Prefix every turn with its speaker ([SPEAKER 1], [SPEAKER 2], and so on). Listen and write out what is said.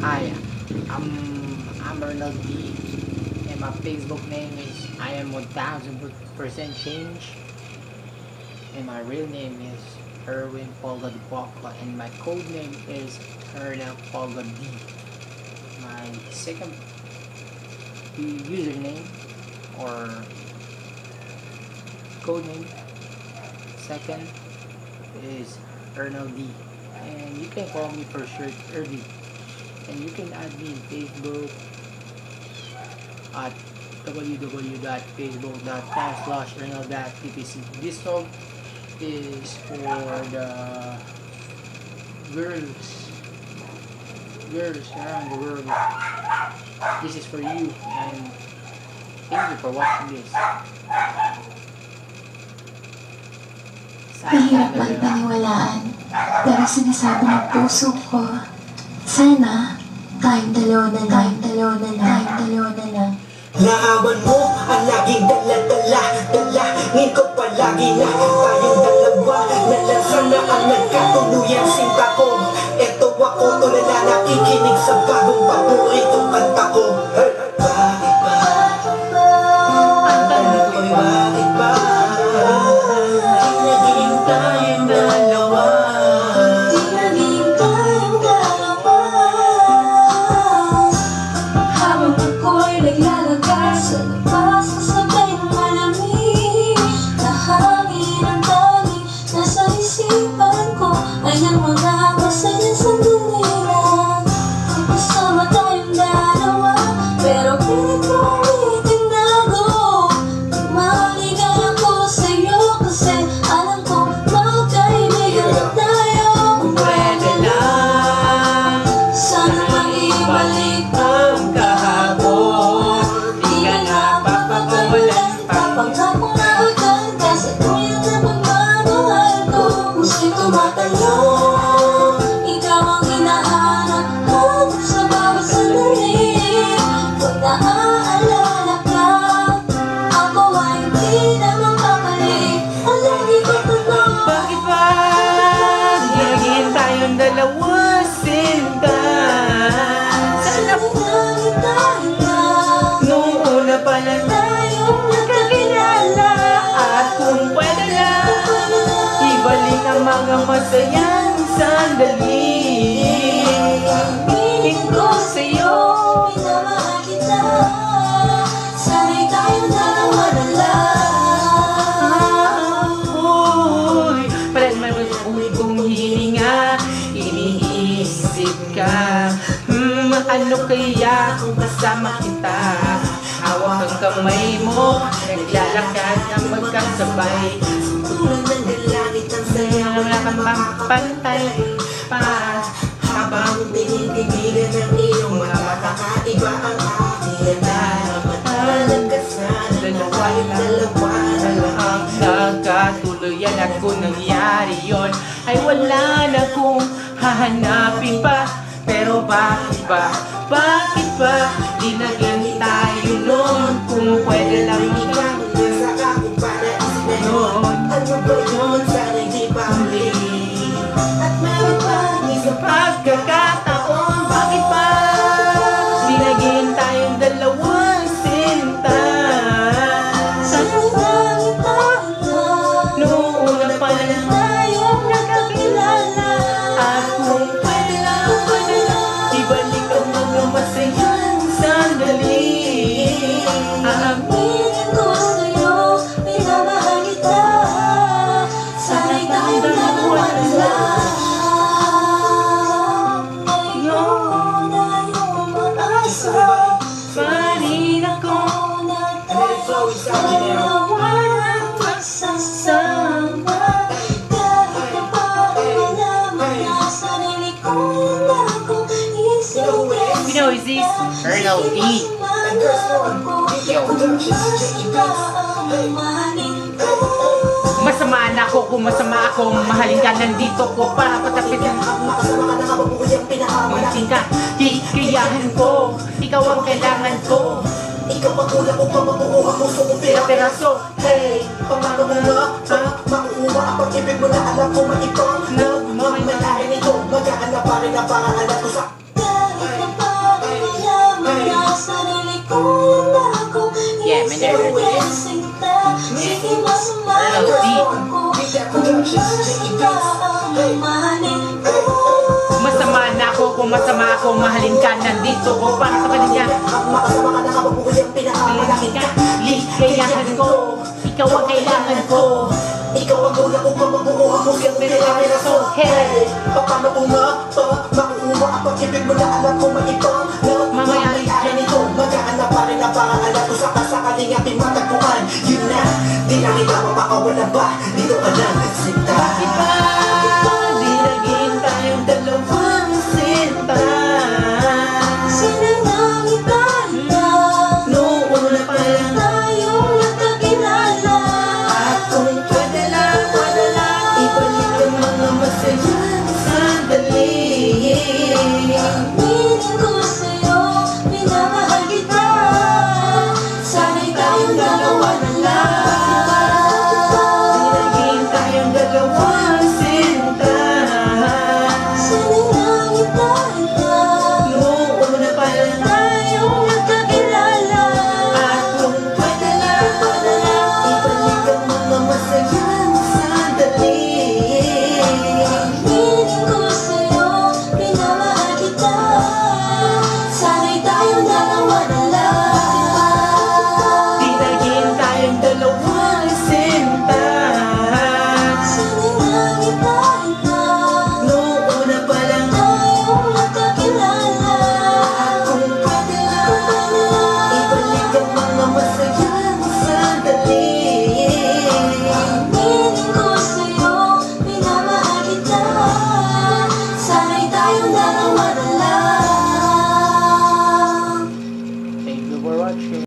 [SPEAKER 1] Hi, I'm Arnold D, and my Facebook name is I am 1000% change, and my real name is Erwin Polga de Pocla, and my code name is Erna Polga D. My second username or code name second is Arnold D, and you can call me for short Erdy. And you can add me in Facebook at www.facebook.com/ernald.ppc. This song is for the girls around the world. This is for you, and thank you for watching this.
[SPEAKER 2] Mahirap man paniwalaan, pero sinasabi ng puso ko, sana tayong dalawa na lang.
[SPEAKER 3] Laawan mo ang laging dala-dala, dalangin ko palagi na tayong dalawa na lang sana ang nagkatuluyan sinta ko. Eto ako tulala nakikinig sa bagong paboritong kanta ko. Bakit ba? Ang tanong ko'y bakit ba? Naging tayong dalawa.
[SPEAKER 2] Naglalakad sa labas, kasabay ng malamig na hangin ang tanging nasa isipan ko ay ang mga masayang sandali lang. Kasama tayong dalawa, pero pilit ko itinago. Maligaya ko sa'yo kasi alam ko magkaibigan na tayo.
[SPEAKER 3] Kung pwede lang,
[SPEAKER 2] Sana maibalik
[SPEAKER 3] ang kahapon.
[SPEAKER 2] Pangako na agad sa tuyang na pagmamahal ko. Gusto'y tumatalon, ikaw ang hinahanap ko sa bawat sandali. Pag naaalala ka, ako ay hindi na magpapalik. Ang lagi ko tanong,
[SPEAKER 3] Bakit ba naging tayong dalawa sinta? Sana po
[SPEAKER 2] lagi tayo na
[SPEAKER 3] nung una pa lang
[SPEAKER 2] tayong nagkakilala.
[SPEAKER 3] at kung pwede lang ibalik ang mga masayang sandali. Piling ko sa'yo,
[SPEAKER 2] Minamahal kita, sana'y tayong dalawa na lang.
[SPEAKER 3] uy, parang may kong hininga, iniisip ka. Ano kaya kung kasama kita? Hawak ang kamay mo, naglalakad na magkasabay. Tulad ng langit ang saya, wala kang pantay pa. Habang tinitindigan ng iyong mga mata, iba ang aking nalamatanag ka sa dalawa. Ang nagkatuluyan at kung nangyari yun, ay wala na kong hahanapin pa. Pero bakit ba di naging tayo noon? Kung pwede lang ikaw noon. Ano ba yun? Sana'y di pa huli. At meron pa isang pagkakataon. Bakit ba di naging tayong dalawang sinta?
[SPEAKER 2] Sana'y lagi tayo na
[SPEAKER 3] Noong una pa lang
[SPEAKER 2] tayong nagkakilala.
[SPEAKER 3] at kung pwede lang ibalik ang mga masayang sandali.
[SPEAKER 2] Aminin ko sa'yo, minamahal kita, sana'y tayong dalawa na lang. Ngayon ay umaasa,
[SPEAKER 3] Pa rin ako
[SPEAKER 2] na dalawa ang magsasama. Kahit na parang malaman na sarili ko na akong isipin.
[SPEAKER 3] You know, is this
[SPEAKER 1] Arnold D.
[SPEAKER 3] Masama na ako kung masama akong mahalin ka. Nandito ko para patapit ang munting ka. Kikayahan ko, ikaw ang kailangan ko. Ikaw ang kulang upang mabuo ang puso kong pera-peraso. Hey, pangako mo nga, makuha ang pag-ibig mo na alam ko maipang. Nagmamalahin ito, mag-aanap pa rin ang pangalan ko sa
[SPEAKER 2] Kahit na Tulad ako,
[SPEAKER 3] Yeah, may nervous din.
[SPEAKER 2] iisip kita. Sige, masama
[SPEAKER 3] Hello, D.
[SPEAKER 2] ako. Kung masama ang mahalin ko.
[SPEAKER 3] Masama na ako, kung masama ako, mahalin ka. Nandito ko para sa kanya.
[SPEAKER 4] Makasama ka na kapabuhay ang pinakamalaking ka.
[SPEAKER 3] Ligayahan ko, ikaw ang kailangan ko.
[SPEAKER 4] Ikaw ang una kong mabubuo ang musyang pinakaraso.
[SPEAKER 3] Hey!
[SPEAKER 4] Paano kung makuha ang pag-ibig mo na alam ko mag-ipang
[SPEAKER 3] Mamaya
[SPEAKER 4] ay nito, magaan na pa rin ang pangalan ko sa kasakaling ating matagpuan. Yun na, di na kita mapakawala ba? Dito ka lang, sinta.
[SPEAKER 3] Bakit ba di naging tayong dalawang sinta?
[SPEAKER 2] Sinangangitan na
[SPEAKER 3] Noong una pa lang
[SPEAKER 2] tayong nagkakilala.
[SPEAKER 3] at kung padala, ibalik ang mga masayang sandali.
[SPEAKER 2] Piling ko sa'yo, minamahal kita. Sana'y tayong dalawa na lang.
[SPEAKER 3] Naging tayong dalawang sinta.
[SPEAKER 2] Sinangangitan na
[SPEAKER 3] Noong una pa lang
[SPEAKER 2] tayong nagkakilala.
[SPEAKER 3] at kung padala, ibalik ang mga masayang sandali.
[SPEAKER 2] Piling ko sa'yo, minamahal kita. Sana'y tayong dalawa na lang.
[SPEAKER 3] Di naging tayong dalawang sinta.
[SPEAKER 2] Sinangangitan na
[SPEAKER 3] Noong una pa lang
[SPEAKER 2] tayong nagkakilala.
[SPEAKER 3] kung padala, ibalik ang mga masayang sandali.
[SPEAKER 2] Piling ko sa'yo, minamahal kita. Sana'y tayong dalawa na lang.
[SPEAKER 1] Thank you for watching.